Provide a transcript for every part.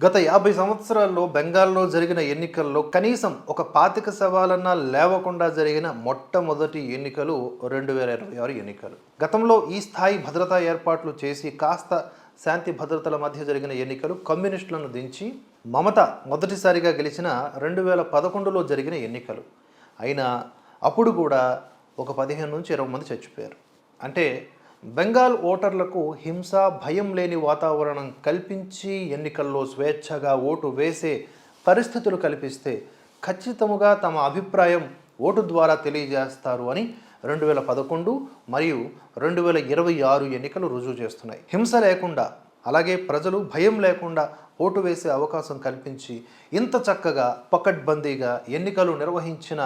గత 50 సంవత్సరాల్లో బెంగాల్లో జరిగిన ఎన్నికల్లో కనీసం ఒక 25 సవాలన్నా లేవకుండా జరిగిన మొట్టమొదటి ఎన్నికలు 2026 ఎన్నికలు. గతంలో ఈ స్థాయి భద్రతా ఏర్పాట్లు చేసి కాస్త శాంతి భద్రతల మధ్య జరిగిన ఎన్నికలు కమ్యూనిస్టులను దించి మమత మొదటిసారిగా గెలిచిన 2011లో జరిగిన ఎన్నికలు. అయినా అప్పుడు కూడా ఒక 15 నుంచి 20 మంది చచ్చిపోయారు. అంటే బెంగాల్ ఓటర్లకు హింస భయం లేని వాతావరణం కల్పించి ఎన్నికల్లో స్వేచ్ఛగా ఓటు వేసే పరిస్థితులు కల్పిస్తే ఖచ్చితంగా తమ అభిప్రాయం ఓటు ద్వారా తెలియజేస్తారు అని 2011 మరియు 2026 ఎన్నికలు రుజువు చేస్తున్నాయి. హింస లేకుండా అలాగే ప్రజలు భయం లేకుండా ఓటు వేసే అవకాశం కల్పించి ఇంత చక్కగా పకడ్బందీగా ఎన్నికలు నిర్వహించిన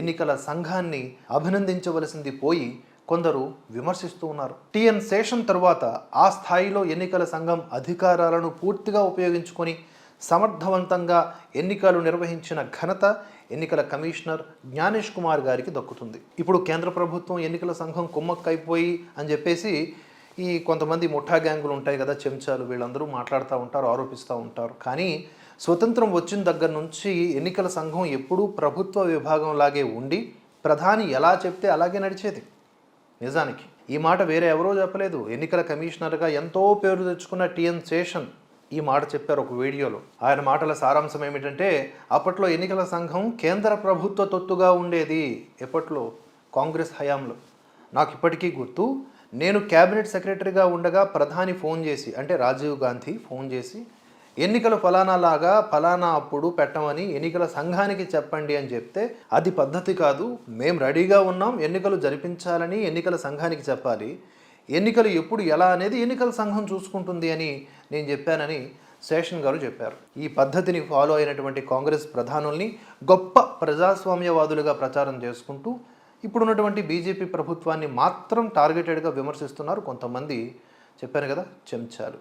ఎన్నికల సంఘాన్ని అభినందించవలసింది పోయి కొందరు విమర్శిస్తూ ఉన్నారు. టిఎన్ శేషన్ తరువాత ఆ స్థాయిలో ఎన్నికల సంఘం అధికారాలను పూర్తిగా ఉపయోగించుకొని సమర్థవంతంగా ఎన్నికలు నిర్వహించిన ఘనత ఎన్నికల కమిషనర్ జ్ఞానేష్ కుమార్ గారికి దక్కుతుంది. ఇప్పుడు కేంద్ర ప్రభుత్వం ఎన్నికల సంఘం కుమ్మక్కైపోయి అని చెప్పేసి ఈ కొంతమంది ముఠా గ్యాంగులు ఉంటాయి కదా, చెంచాలు, వీళ్ళందరూ మాట్లాడుతూ ఉంటారు, ఆరోపిస్తూ ఉంటారు. కానీ స్వతంత్రం వచ్చిన దగ్గర నుంచి ఎన్నికల సంఘం ఎప్పుడూ ప్రభుత్వ విభాగంలాగే ఉండి ప్రధాని ఎలా చెప్తే అలాగే నడిచేది. నిజానికి ఈ మాట వేరే ఎవరో చెప్పలేదు. ఎన్నికల కమిషనర్గా ఎంతో పేరు తెచ్చుకున్న టిఎన్ శేషన్ ఈ మాట చెప్పారు ఒక వీడియోలో. ఆయన మాటల సారాంశం ఏమిటంటే, అప్పట్లో ఎన్నికల సంఘం కేంద్ర ప్రభుత్వ తొత్తుగా ఉండేది. ఎప్పట్లో? కాంగ్రెస్ హయాంలో. నాకు ఇప్పటికీ గుర్తు, నేను క్యాబినెట్ సెక్రటరీగా ఉండగా ప్రధాని ఫోన్ చేసి, అంటే రాజీవ్ గాంధీ ఫోన్ చేసి, ఎన్నికలు ఫలానాలాగా ఫలానా అప్పుడు పెట్టమని ఎన్నికల సంఘానికి చెప్పండి అని చెప్తే, అది పద్ధతి కాదు, మేము రెడీగా ఉన్నాం, ఎన్నికలు జరిపించాలని ఎన్నికల సంఘానికి చెప్పాలి, ఎన్నికలు ఎప్పుడు ఎలా అనేది ఎన్నికల సంఘం చూసుకుంటుంది అని నేను చెప్పానని శేషన్ గారు చెప్పారు. ఈ పద్ధతిని ఫాలో అయినటువంటి కాంగ్రెస్ ప్రధానుల్ని గొప్ప ప్రజాస్వామ్యవాదులుగా ప్రచారం చేసుకుంటూ ఇప్పుడున్నటువంటి బీజేపీ ప్రభుత్వాన్ని మాత్రం టార్గెటెడ్గా విమర్శిస్తున్నారు కొంతమంది. చెప్పాను కదా, చెంచాలు.